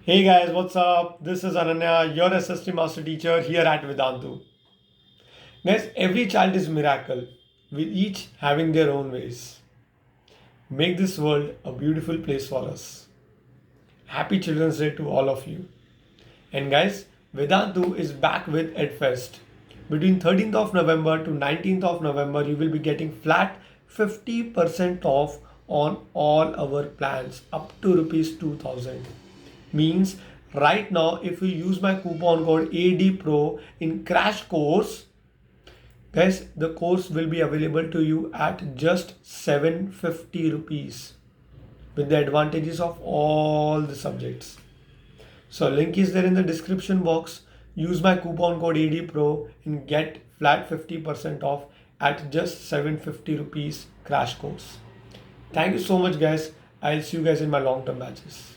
Hey guys, what's up? This is Ananya, your SST Master Teacher here at Vedantu. Guys, every child is miracle, with each having their own ways. Make this world a beautiful place for us. Happy Children's Day to all of you. And guys, Vedantu is back with EdFest. Between 13th of November to 19th of November, you will be getting flat 50% off on all our plans up to rupees 2000. Means right now, if you use my coupon code ADPRO in crash course, guys, the course will be available to you at just 750 rupees with the advantages of all the subjects. So link is there in the description box. Use my coupon code ADPRO and get flat 50% off at just 750 rupees crash course. Thank you so much guys. I'll see you guys in my long-term batches.